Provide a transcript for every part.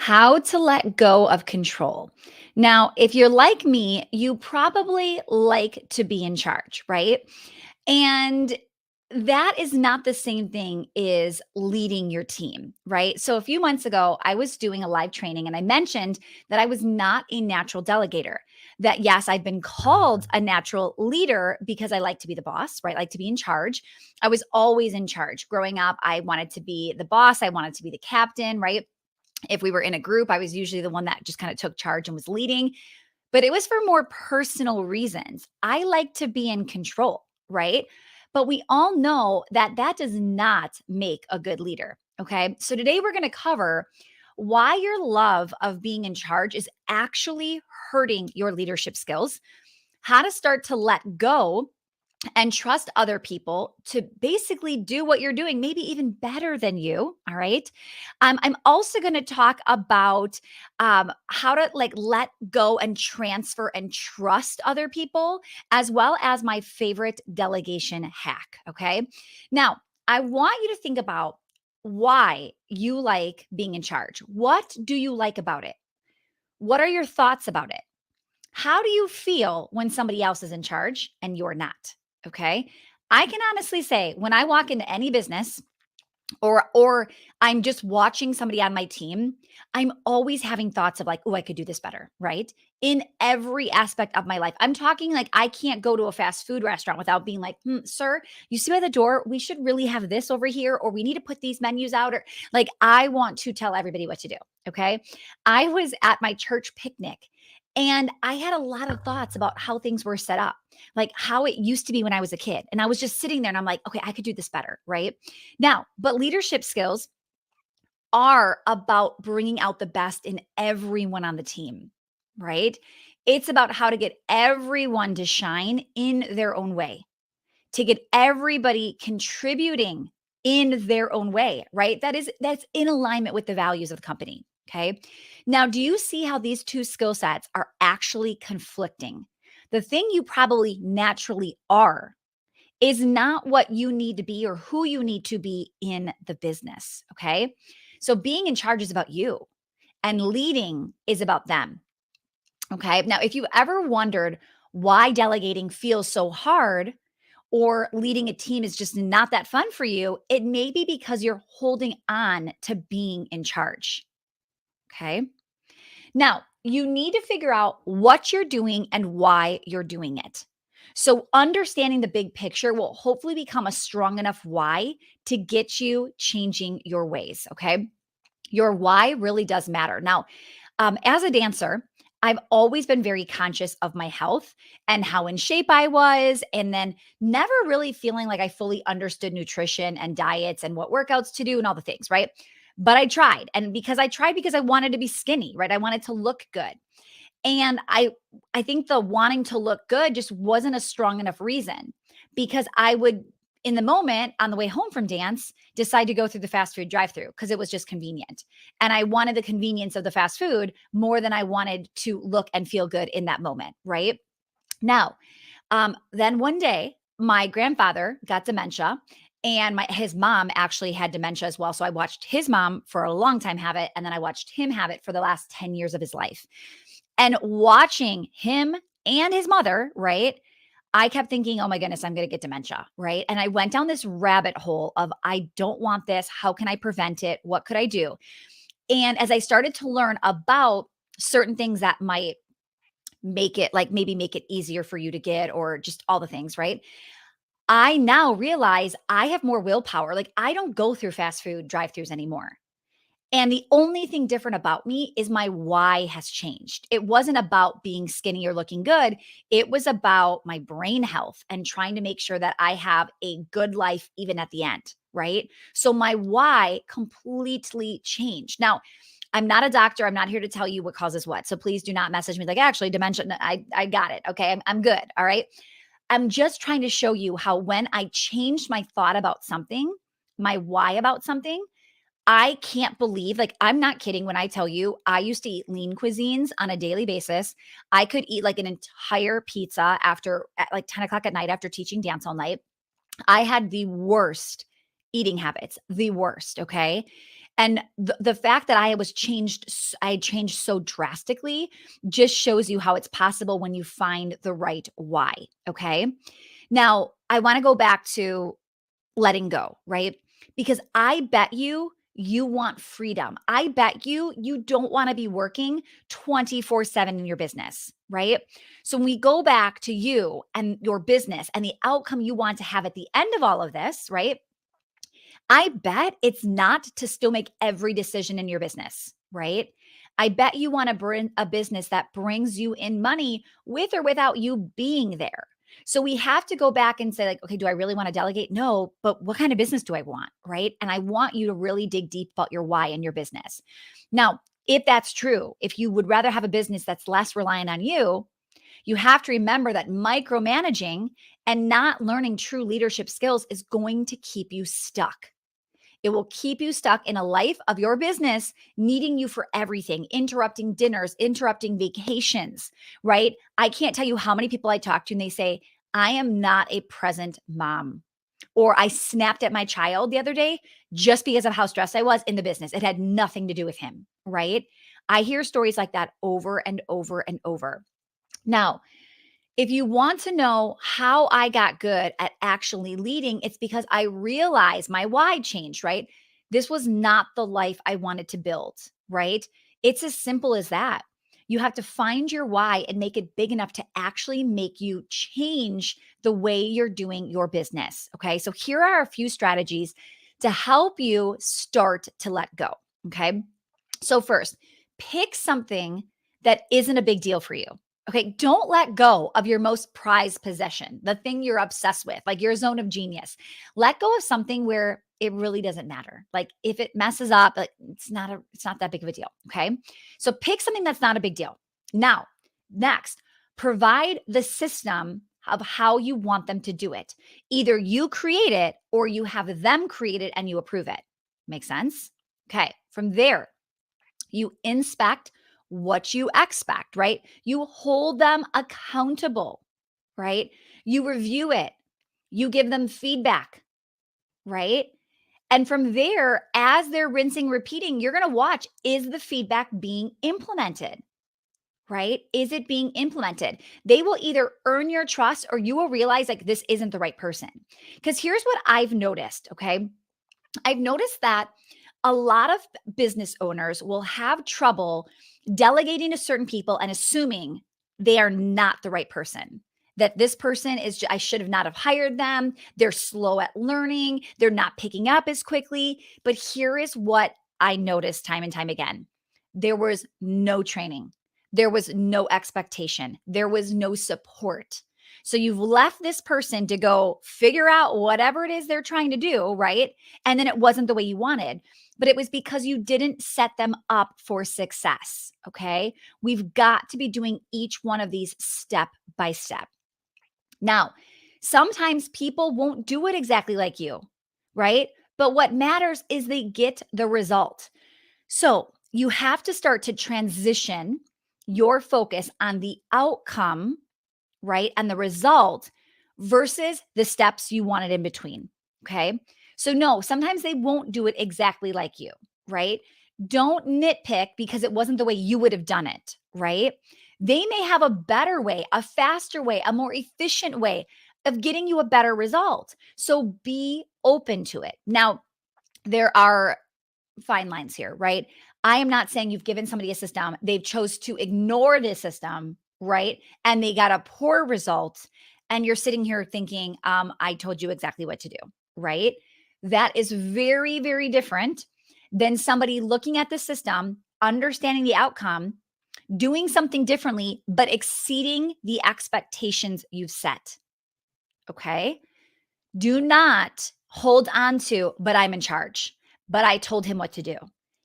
How to let go of control. Now, if you're like me, you probably like to be in charge, right? And that is not the same thing as leading your team, right? So a few months ago, I was doing a live training and I mentioned that I was not a natural delegator. That yes, I've been called a natural leader because I like to be the boss, right? Like to be in charge. I was always in charge. Growing up, I wanted to be the boss, I wanted to be the captain, right? If we were in a group, I was usually the one that just kind of took charge and was leading, but it was for more personal reasons. I like to be in control, right? But we all know that that does not make a good leader. Okay. So today we're going to cover why your love of being in charge is actually hurting your leadership skills, how to start to let go and trust other people to basically do what you're doing, maybe even better than you. All right. I'm also going to talk about how to like let go and transfer and trust other people, as well as my favorite delegation hack. Okay. Now, I want you to think about why you like being in charge. What do you like about it? What are your thoughts about it? How do you feel when somebody else is in charge and you're not? Okay. I can honestly say when I walk into any business or I'm just watching somebody on my team, I'm always having thoughts of like, oh, I could do this better, right? In every aspect of my life. I'm talking like I can't go to a fast food restaurant without being like, sir, you see by the door, we should really have this over here, or we need to put these menus out, or like I want to tell everybody what to do. Okay. I was at my church picnic and I had a lot of thoughts about how things were set up, like how it used to be when I was a kid. And I was just sitting there and I'm like, okay, I could do this better, right? Now, but leadership skills are about bringing out the best in everyone on the team, right? It's about how to get everyone to shine in their own way, to get everybody contributing in their own way, right? That's in alignment with the values of the company, okay? Now, do you see how these two skill sets are actually conflicting? The thing you probably naturally are is not what you need to be or who you need to be in the business. Okay. So being in charge is about you and leading is about them. Okay. Now, if you've ever wondered why delegating feels so hard or leading a team is just not that fun for you, it may be because you're holding on to being in charge. Okay. Now, you need to figure out what you're doing and why you're doing it. So, understanding the big picture will hopefully become a strong enough why to get you changing your ways. Okay. Your why really does matter. Now, as a dancer, I've always been very conscious of my health and how in shape I was, and then never really feeling like I fully understood nutrition and diets and what workouts to do and all the things, right? But I tried. And because I tried because I wanted to be skinny, right? I wanted to look good. And I think the wanting to look good just wasn't a strong enough reason because I would in the moment on the way home from dance decide to go through the fast food drive-through because it was just convenient. And I wanted the convenience of the fast food more than I wanted to look and feel good in that moment, right? Now, then one day my grandfather got dementia and his mom actually had dementia as well. So I watched his mom for a long time have it and then I watched him have it for the last 10 years of his life. And watching him and his mother, right? I kept thinking, oh my goodness, I'm going to get dementia, right? And I went down this rabbit hole of, I don't want this. How can I prevent it? What could I do? And as I started to learn about certain things that might make it like maybe make it easier for you to get or just all the things, right? I now realize I have more willpower. Like I don't go through fast food drive-throughs anymore. And the only thing different about me is my why has changed. It wasn't about being skinny or looking good. It was about my brain health and trying to make sure that I have a good life even at the end, right? So my why completely changed. Now, I'm not a doctor. I'm not here to tell you what causes what. So please do not message me like, actually, dementia, no, I got it. Okay. I'm good. All right. I'm just trying to show you how when I changed my thought about something, my why about something, I can't believe, like, I'm not kidding when I tell you I used to eat lean cuisines on a daily basis. I could eat like an entire pizza after at like 10 o'clock at night after teaching dance all night. I had the worst eating habits, the worst. Okay. And the fact that I changed so drastically just shows you how it's possible when you find the right why. Okay. Now, I want to go back to letting go, right? Because I bet you want freedom. I bet you don't want to be working 24/7 in your business, right? So when we go back to you and your business and the outcome you want to have at the end of all of this, right? I bet it's not to still make every decision in your business, right? I bet you want to bring a business that brings you in money with or without you being there. So we have to go back and say, like, okay, do I really want to delegate? No, but what kind of business do I want? Right. And I want you to really dig deep about your why in your business. Now, if that's true, if you would rather have a business that's less reliant on you, you have to remember that micromanaging and not learning true leadership skills is going to keep you stuck. It will keep you stuck in a life of your business needing you for everything, interrupting dinners, interrupting vacations, right? I can't tell you how many people I talk to and they say, I am not a present mom. Or I snapped at my child the other day just because of how stressed I was in the business. It had nothing to do with him, right? I hear stories like that over and over and over. Now, if you want to know how I got good at actually leading, it's because I realized my why changed, right? This was not the life I wanted to build, right? It's as simple as that. You have to find your why and make it big enough to actually make you change the way you're doing your business. Okay. So here are a few strategies to help you start to let go. Okay. So, first, pick something that isn't a big deal for you. Okay. Don't let go of your most prized possession, the thing you're obsessed with, like your zone of genius. Let go of something where it really doesn't matter. Like if it messes up, like it's not that big of a deal. Okay. So pick something that's not a big deal. Now, next, provide the system of how you want them to do it. Either you create it or you have them create it and you approve it. Make sense? Okay. From there, you inspect what you expect, right? You hold them accountable, right? You review it. You give them feedback, right? And from there, as they're rinsing, repeating, you're going to watch, is the feedback being implemented? Right? Is it being implemented? They will either earn your trust or you will realize like this isn't the right person. Because here's what I've noticed. Okay. I've noticed that a lot of business owners will have trouble delegating to certain people and assuming they are not the right person. That this person is, I should have not have hired them. They're slow at learning. They're not picking up as quickly. But here is what I noticed time and time again. There was no training. There was no expectation. There was no support. So you've left this person to go figure out whatever it is they're trying to do, right? And then it wasn't the way you wanted, but it was because you didn't set them up for success. Okay. We've got to be doing each one of these step by step. Now, sometimes people won't do it exactly like you, right? But what matters is they get the result. So you have to start to transition your focus on the outcome, right? And the result versus the steps you wanted in between. Okay. So, no, sometimes they won't do it exactly like you, right? Don't nitpick because it wasn't the way you would have done it, right? They may have a better way, a faster way, a more efficient way of getting you a better result. So, be open to it. Now, there are fine lines here, right? I am not saying you've given somebody a system, they've chose to ignore this system, right? And they got a poor result and you're sitting here thinking, I told you exactly what to do, right? That is very, very different than somebody looking at the system, understanding the outcome, doing something differently, but exceeding the expectations you've set. Okay. Do not hold on to, but I'm in charge, but I told him what to do.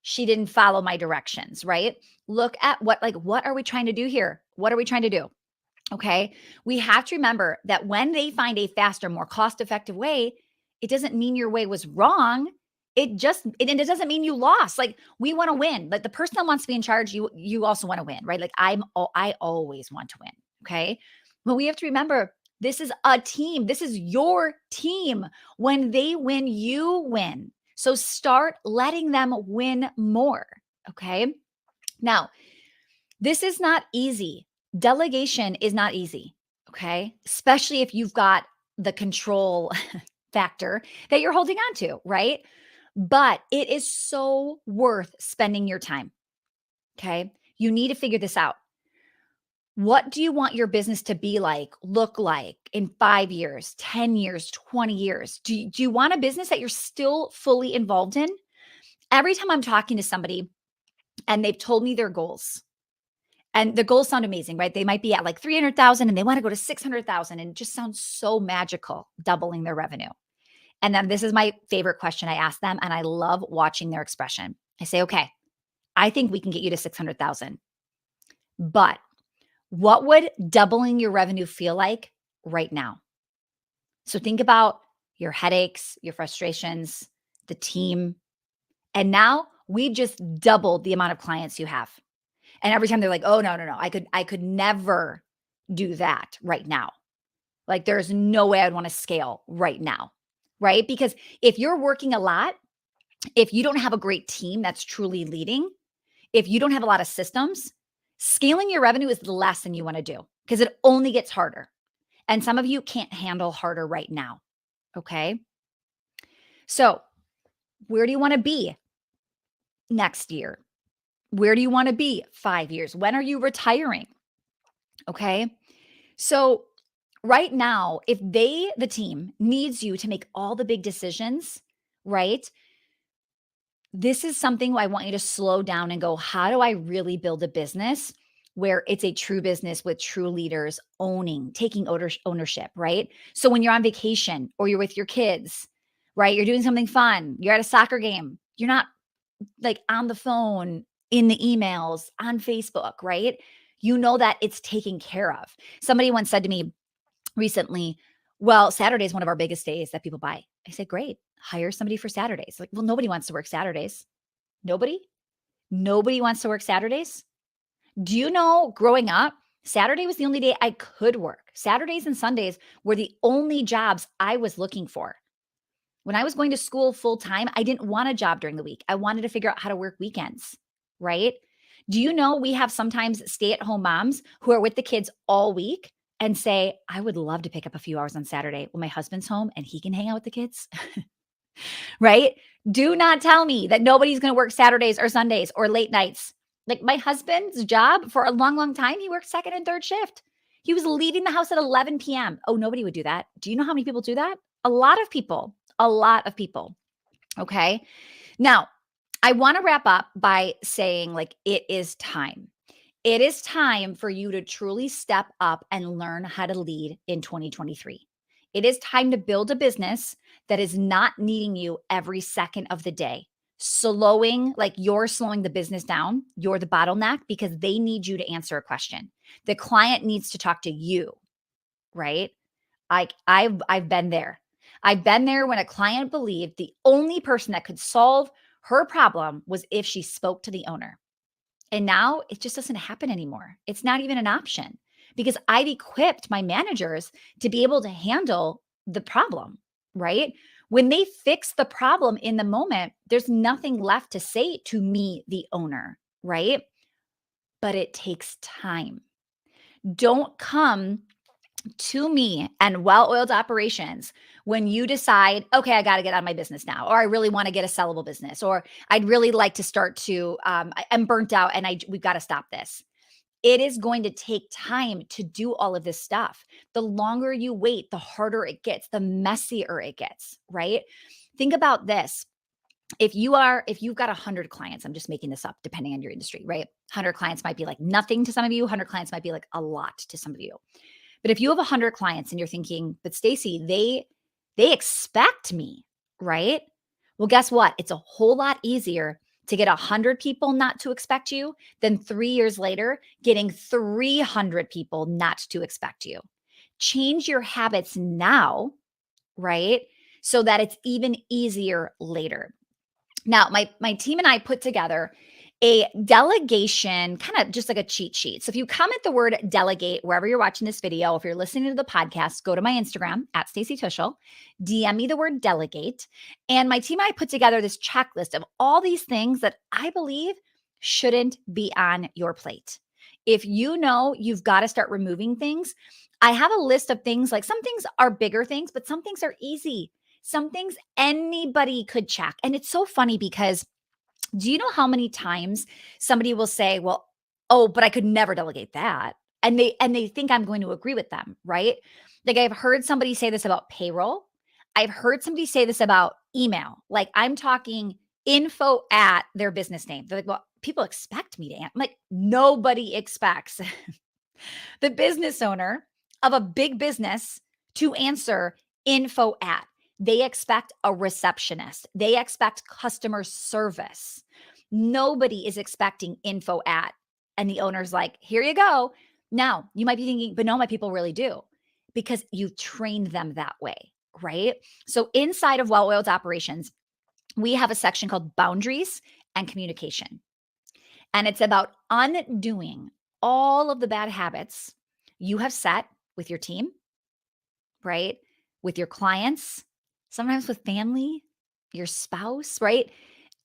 She didn't follow my directions, right? Look at what are we trying to do here? What are we trying to do? Okay. We have to remember that when they find a faster, more cost effective way, it doesn't mean your way was wrong. It doesn't mean you lost. Like we want to win, but the person that wants to be in charge, you also want to win, right? Like I always want to win. Okay. But we have to remember this is a team. This is your team. When they win, you win. So start letting them win more. Okay. Now, this is not easy. Delegation is not easy. Okay. Especially if you've got the control factor that you're holding on to, right? But it is so worth spending your time. Okay. You need to figure this out. What do you want your business to be like, look like in 5 years, 10 years, 20 years? Do you want a business that you're still fully involved in? Every time I'm talking to somebody and they've told me their goals, and the goals sound amazing, right? They might be at like 300,000 and they want to go to 600,000 and it just sounds so magical, doubling their revenue. And then this is my favorite question I ask them, and I love watching their expression. I say, okay, I think we can get you to 600,000, but what would doubling your revenue feel like right now? So think about your headaches, your frustrations, the team. And now we've just doubled the amount of clients you have. And every time they're like, "Oh, no, no, no. I could never do that right now. Like there's no way I'd want to scale right now." Right? Because if you're working a lot, if you don't have a great team that's truly leading, if you don't have a lot of systems, scaling your revenue is the last thing you want to do because it only gets harder. And some of you can't handle harder right now. Okay. So, where do you want to be next year? Where do you want to be 5 years? When are you retiring? Okay. So, right now, if the team needs you to make all the big decisions, right? This is something I want you to slow down and go, how do I really build a business where it's a true business with true leaders taking ownership, right? So when you're on vacation or you're with your kids, right? You're doing something fun, you're at a soccer game, you're not like on the phone, in the emails, on Facebook, right? You know that it's taken care of. Somebody once said to me recently, well, Saturday is one of our biggest days that people buy. I said, great, hire somebody for Saturdays. Like, well, nobody wants to work Saturdays. Nobody? Nobody wants to work Saturdays? Do you know growing up, Saturday was the only day I could work. Saturdays and Sundays were the only jobs I was looking for. When I was going to school full time, I didn't want a job during the week. I wanted to figure out how to work weekends, right? Do you know we have sometimes stay at home moms who are with the kids all week and say, I would love to pick up a few hours on Saturday when my husband's home and he can hang out with the kids? Right? Do not tell me that nobody's going to work Saturdays or Sundays or late nights. Like my husband's job for a long, long time, he worked second and third shift. He was leaving the house at 11 p.m. Oh, nobody would do that. Do you know how many people do that? A lot of people. A lot of people. Okay. Now, I want to wrap up by saying, like, it is time. It is time for you to truly step up and learn how to lead in 2023. It is time to build a business that is not needing you every second of the day. Like you're slowing the business down, you're the bottleneck because they need you to answer a question. The client needs to talk to you, right? I've been there. I've been there when a client believed the only person that could solve her problem was if she spoke to the owner. And now it just doesn't happen anymore. It's not even an option because I've equipped my managers to be able to handle the problem, right? When they fix the problem in the moment, there's nothing left to say to me, the owner, right? But it takes time. Don't come to me and well-oiled operations when you decide, okay, I got to get out of my business now, or I really want to get a sellable business, or I'd really like to start to, I'm burnt out and we've got to stop this. It is going to take time to do all of this stuff. The longer you wait, the harder it gets, the messier it gets, right? Think about this. If you've got 100 clients, I'm just making this up depending on your industry, right? 100 clients might be like nothing to some of you, 100 clients might be like a lot to some of you. But if you have 100 clients and you're thinking, but Stacy, they expect me, right? Well, guess what? It's a whole lot easier to get 100 people not to expect you than 3 years later getting 300 people not to expect you. Change your habits now, right? So that it's even easier later. Now, my team and I put together A delegation, kind of just like a cheat sheet. So if you comment the word delegate wherever you're watching this video, if you're listening to the podcast, go to my Instagram at Stacy Tushel, DM me the word delegate. And my team and I put together this checklist of all these things that I believe shouldn't be on your plate. If you know you've got to start removing things, I have a list of things, like some things are bigger things, but some things are easy. Some things anybody could check. And it's so funny because do you know how many times somebody will say, "Well, oh, but I could never delegate that." And they think I'm going to agree with them, right? Like I've heard somebody say this about payroll. I've heard somebody say this about email. Like I'm talking info at their business name. They're like, "Well, people expect me to I'm like, nobody expects the business owner of a big business to answer info at. They expect a receptionist. They expect customer service. Nobody is expecting info at. And the owner's like, here you go. Now, you might be thinking, but no, my people really do because you've trained them that way, right? So inside of well oiled operations, we have a section called boundaries and communication. And it's about undoing all of the bad habits you have set with your team, right? With your clients, sometimes with family, your spouse, right?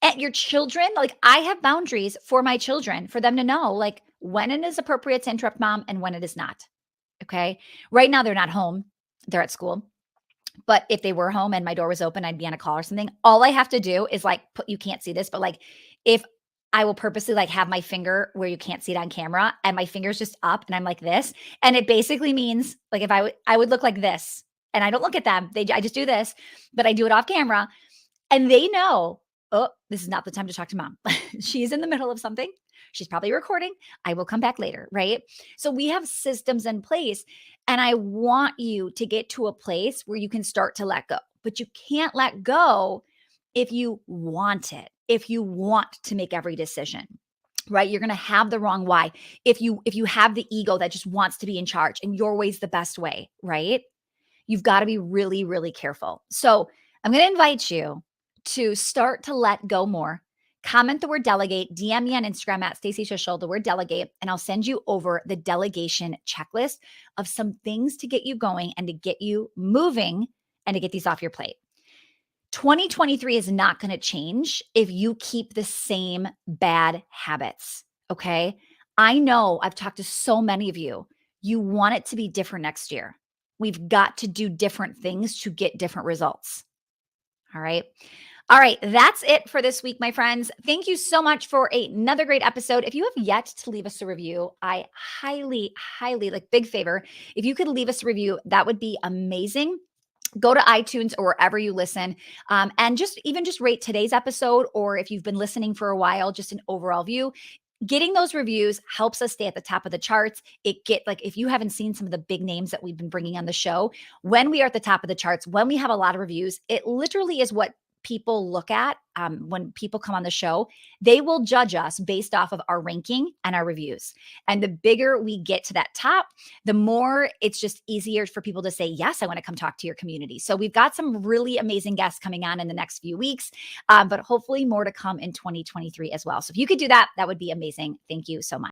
And your children. Like I have boundaries for my children for them to know like when it is appropriate to interrupt mom and when it is not. Okay. Right now they're not home, they're at school. But if they were home and my door was open, I'd be on a call or something. All I have to do is like put you can't see this, but like if I will purposely like have my finger where you can't see it on camera and my finger's just up and I'm like this. And it basically means like if I would look like this and I don't look at them. I just do this, but I do it off camera and they know, oh, this is not the time to talk to mom. She's in the middle of something. She's probably recording. I will come back later, right? So we have systems in place. And I want you to get to a place where you can start to let go. But you can't let go if you want it, if you want to make every decision. Right? You're going to have the wrong why. If you have the ego that just wants to be in charge and your way's the best way, right? You've got to be really, really careful. So I'm going to invite you to start to let go more. Comment the word delegate, DM me on Instagram at Stacy Shushel, the word delegate, and I'll send you over the delegation checklist of some things to get you going and to get you moving and to get these off your plate. 2023 is not going to change if you keep the same bad habits. Okay. I know I've talked to so many of you. You want it to be different next year. We've got to do different things to get different results. All right. All right. That's it for this week, my friends. Thank you so much for another great episode. If you have yet to leave us a review, I highly, highly like big favor. If you could leave us a review, that would be amazing. Go to iTunes or wherever you listen, and just rate today's episode, or if you've been listening for a while, just an overall view. Getting those reviews helps us stay at the top of the charts. If you haven't seen some of the big names that we've been bringing on the show, when we are at the top of the charts, when we have a lot of reviews, it literally is what people look at when people come on the show. They will judge us based off of our ranking and our reviews. And the bigger we get to that top, the more it's just easier for people to say, yes, I want to come talk to your community. So we've got some really amazing guests coming on in the next few weeks, but hopefully more to come in 2023 as well. So if you could do that, that would be amazing. Thank you so much.